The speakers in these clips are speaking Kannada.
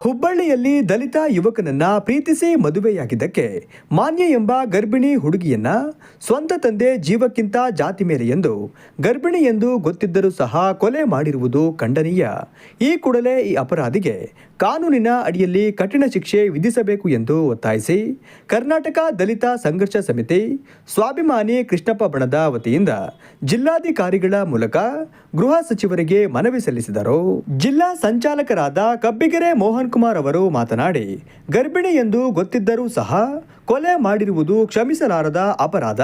ಹುಬ್ಬಳ್ಳಿಯಲ್ಲಿ ದಲಿತ ಯುವಕನನ್ನ ಪ್ರೀತಿಸಿ ಮದುವೆಯಾಗಿದ್ದಕ್ಕೆ ಮಾನ್ಯ ಎಂಬ ಗರ್ಭಿಣಿ ಹುಡುಗಿಯನ್ನ ಸ್ವಂತ ತಂದೆ ಜೀವಕ್ಕಿಂತ ಜಾತಿ ಮೇಲೆ ಎಂದು ಗರ್ಭಿಣಿ ಎಂದು ಗೊತ್ತಿದ್ದರೂ ಸಹ ಕೊಲೆ ಮಾಡಿರುವುದು ಖಂಡನೀಯ. ಈ ಕೂಡಲೇ ಈ ಅಪರಾಧಿಗೆ ಕಾನೂನಿನ ಅಡಿಯಲ್ಲಿ ಕಠಿಣ ಶಿಕ್ಷೆ ವಿಧಿಸಬೇಕು ಎಂದು ಒತ್ತಾಯಿಸಿ ಕರ್ನಾಟಕ ದಲಿತ ಸಂಘರ್ಷ ಸಮಿತಿ ಸ್ವಾಭಿಮಾನಿ ಕೃಷ್ಣಪ್ಪ ಬಣದ ವತಿಯಿಂದ ಜಿಲ್ಲಾಧಿಕಾರಿಗಳ ಮೂಲಕ ಗೃಹ ಸಚಿವರಿಗೆ ಮನವಿ ಸಲ್ಲಿಸಿದರು. ಜಿಲ್ಲಾ ಸಂಚಾಲಕರಾದ ಕಬ್ಬಿಗೆರೆ ಮೋಹನ್ ಕುಮಾರ್ ಅವರು ಮಾತನಾಡಿ, ಗರ್ಭಿಣಿ ಎಂದು ಗೊತ್ತಿದ್ದರೂ ಸಹ ಕೊಲೆ ಮಾಡಿರುವುದು ಕ್ಷಮಿಸಲಾರದ ಅಪರಾಧ.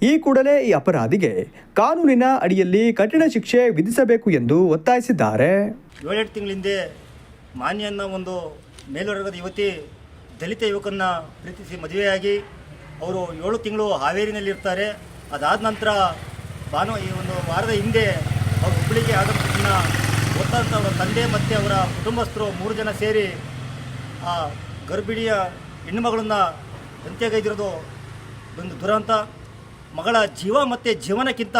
ಈ ಕೂಡಲೇ ಈ ಅಪರಾಧಿಗೆ ಕಾನೂನಿನ ಅಡಿಯಲ್ಲಿ ಕಠಿಣ ಶಿಕ್ಷೆ ವಿಧಿಸಬೇಕು ಎಂದು ಒತ್ತಾಯಿಸಿದ್ದಾರೆ. 7 ತಿಂಗಳಿಂದ ಮಾನ್ಯ ಅನ್ನೋ ಒಂದು ಮೇಲ್ವರ್ಗದ ಯುವತಿ ದಲಿತ ಯುವಕನ್ನ ಪ್ರೀತಿಸಿ ಮದುವೆಯಾಗಿ ಅವರು 7 ತಿಂಗಳು ಹಾವೇರಿನಲ್ಲಿರ್ತಾರೆ. ಅದಾದ ನಂತರ ಈ ಒಂದು ವಾರದ ಹಿಂದೆ ಅವರು ಹುಬ್ಬಳ್ಳಿಗೆ ಆಗಮನ ಗೊತ್ತಂತ ಅವರ ತಂದೆ ಮತ್ತು ಅವರ ಕುಟುಂಬಸ್ಥರು 3 ಜನ ಸೇರಿ ಆ ಗರ್ಭಿಣಿಯ ಹೆಣ್ಣುಮಗಳನ್ನು ಹತ್ಯೆಗೈದಿರೋದು ಒಂದು ದುರಂತ. ಮಗಳ ಜೀವ ಮತ್ತು ಜೀವನಕ್ಕಿಂತ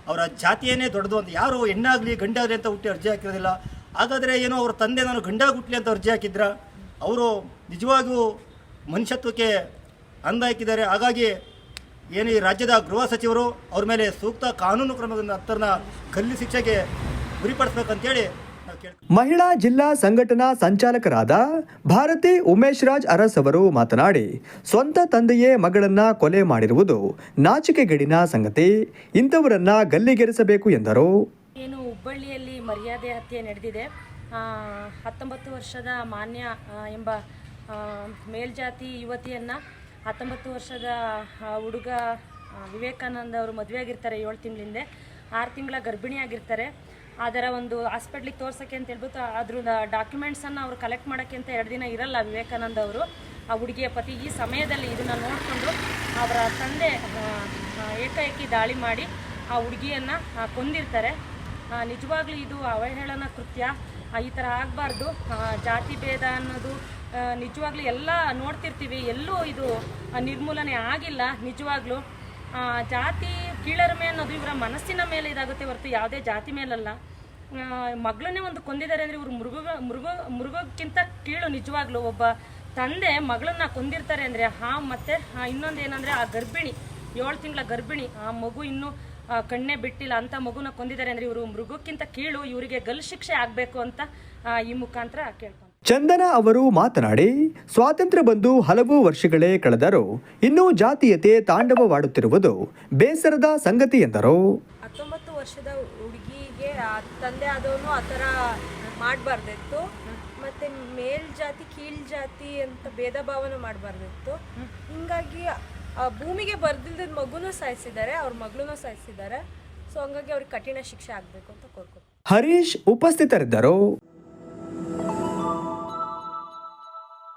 ಅವರ ಜಾತಿಯೇ ದೊಡ್ಡದು ಅಂತ ಯಾರು ಹೆಣ್ಣಾಗಲಿ ಗಂಡಾಗಲಿ ಅಂತ ಹುಟ್ಟಿ ಅರ್ಜಿ ಹಾಕಿರೋದಿಲ್ಲ. ಹಾಗಾದರೆ ಏನೋ ಅವ್ರ ತಂದೆ ನಾನು ಗಂಡಾಗಿ ಹುಟ್ಟಲಿ ಅಂತ ಅರ್ಜಿ ಹಾಕಿದ್ರ, ಅವರು ನಿಜವಾಗಿಯೂ ಮನುಷ್ಯತ್ವಕ್ಕೆ ಅಂದ ಹಾಕಿದ್ದಾರೆ. ಹಾಗಾಗಿ ಏನು ಈ ರಾಜ್ಯದ ಗೃಹ ಸಚಿವರು ಅವ್ರ ಮೇಲೆ ಸೂಕ್ತ ಕಾನೂನು ಕ್ರಮದಿಂದ ಹತ್ತರನ್ನ ಗಲ್ಲು ಶಿಕ್ಷೆಗೆ ಗುರಿಪಡಿಸಬೇಕಂತೇಳಿ ನಾವು ಕೇಳ್ತೀವಿ. ಮಹಿಳಾ ಜಿಲ್ಲಾ ಸಂಘಟನಾ ಸಂಚಾಲಕರಾದ ಭಾರತಿ ಉಮೇಶ್ ರಾಜ್ ಅರಸ್ ಅವರು ಮಾತನಾಡಿ, ಸ್ವಂತ ತಂದೆಯೇ ಮಗಳನ್ನ ಕೊಲೆ ಮಾಡಿರುವುದು ನಾಚಿಕೆಗೇಡಿನ ಸಂಗತಿ. ಇಂಥವರನ್ನ ಗಲ್ಲಿಗೇರಿಸಬೇಕು ಎಂದರು. ಏನು ಹುಬ್ಬಳ್ಳಿಯಲ್ಲಿ ಮರ್ಯಾದೆ ಹತ್ಯೆ ನಡೆದಿದೆ. 19 ವರ್ಷದ ಮಾನ್ಯ ಎಂಬ ಮೇಲ್ಜಾತಿ ಯುವತಿಯನ್ನು 19 ವರ್ಷದ ಹುಡುಗ ವಿವೇಕಾನಂದ ಅವರು ಮದುವೆಯಾಗಿರ್ತಾರೆ. 7 ತಿಂಗಳಿಂದ 6 ತಿಂಗಳ ಗರ್ಭಿಣಿಯಾಗಿರ್ತಾರೆ. ಅದರ ಒಂದು ಹಾಸ್ಪಿಟ್ಲಿಗೆ ತೋರ್ಸೋಕ್ಕೆ ಅಂತ ಹೇಳ್ಬಿಟ್ಟು ಅದ್ರ ಡಾಕ್ಯುಮೆಂಟ್ಸನ್ನು ಅವರು ಕಲೆಕ್ಟ್ ಮಾಡೋಕ್ಕೆ ಅಂತ 2 ದಿನ ಇರಲ್ಲ ವಿವೇಕಾನಂದ ಅವರು, ಆ ಹುಡುಗಿಯ ಪತಿ. ಈ ಸಮಯದಲ್ಲಿ ಇದನ್ನು ನೋಡಿಕೊಂಡು ಅವರ ತಂದೆ ಏಕಾಏಕಿ ದಾಳಿ ಮಾಡಿ ಆ ಹುಡುಗಿಯನ್ನು ಕೊಂದಿರ್ತಾರೆ. ನಿಜವಾಗ್ಲೂ ಇದು ಅವಹೇಳನ ಕೃತ್ಯ. ಈ ಥರ ಆಗಬಾರ್ದು. ಜಾತಿ ಭೇದ ಅನ್ನೋದು ನಿಜವಾಗ್ಲೂ ಎಲ್ಲ ನೋಡ್ತಿರ್ತೀವಿ, ಎಲ್ಲೂ ಇದು ನಿರ್ಮೂಲನೆ ಆಗಿಲ್ಲ. ನಿಜವಾಗ್ಲೂ ಜಾತಿ ಕೀಳರಿಮೆ ಅನ್ನೋದು ಇವರ ಮನಸ್ಸಿನ ಮೇಲೆ ಇದಾಗುತ್ತೆ ಹೊರತು ಯಾವುದೇ ಜಾತಿ ಮೇಲಲ್ಲ. ಮಗಳನ್ನೇ ಒಂದು ಕೊಂದಿದ್ದಾರೆ ಅಂದರೆ ಇವರು ಮೃಗಕ್ಕಿಂತ ಕೀಳು. ನಿಜವಾಗ್ಲೂ ಒಬ್ಬ ತಂದೆ ಮಗಳನ್ನ ಕೊಂದಿರ್ತಾರೆ ಅಂದರೆ ಮತ್ತು ಇನ್ನೊಂದು ಏನಂದರೆ ಆ ಗರ್ಭಿಣಿ 7 ತಿಂಗಳ ಗರ್ಭಿಣಿ, ಆ ಮಗು ಇನ್ನೂ ಕಣ್ಣೇ ಬಿಟ್ಟಿಲ್ಲ ಅಂತ ಮಗುನ ಕೊಂದಿದ್ದಾರೆ ಅಂದರೆ ಇವರು ಮೃಗಕ್ಕಿಂತ ಕೀಳು. ಇವರಿಗೆ ಗಲ್ಲು ಶಿಕ್ಷೆ ಆಗಬೇಕು ಅಂತ ಈ ಮುಖಾಂತರ ಕೇಳ್ಕೊಂಡು. ಚಂದನ ಅವರು ಮಾತನಾಡಿ, ಸ್ವಾತಂತ್ರ್ಯ ಬಂದು ಹಲವು ವರ್ಷಗಳೇ ಕಳೆದರೂ ಇನ್ನೂ ಜಾತೀಯತೆ ತಾಂಡವವಾಡುತ್ತಿರುವುದು ಬೇಸರದ ಸಂಗತಿ ಎಂದರು. 19 ವರ್ಷದ ಹುಡುಗಿಗೆ ತಂದೆ ಆದವನು ಆ ಥರ ಮಾಡಬಾರ್ದಿತ್ತು. ಮತ್ತು ಮೇಲ್ಜಾತಿ ಕೀಳ್ ಜಾತಿ ಅಂತ ಭೇದ ಭಾವನೆ ಮಾಡಬಾರ್ದಿತ್ತು. ಹಿಂಗಾಗಿ ಭೂಮಿಗೆ ಬರ್ದಿಲ್ದ ಮಗುನೂ ಸಾಯಿಸಿದ್ದಾರೆ, ಅವ್ರ ಮಗಳನ್ನೂ ಸಾಯಿಸಿದ್ದಾರೆ. ಸೊ ಹಂಗಾಗಿ ಅವ್ರಿಗೆ ಕಠಿಣ ಶಿಕ್ಷೆ ಆಗಬೇಕು ಅಂತ ಕೋರ್ಕೊತೀನಿ. ಹರೀಶ್ ಉಪಸ್ಥಿತರಿದ್ದರು.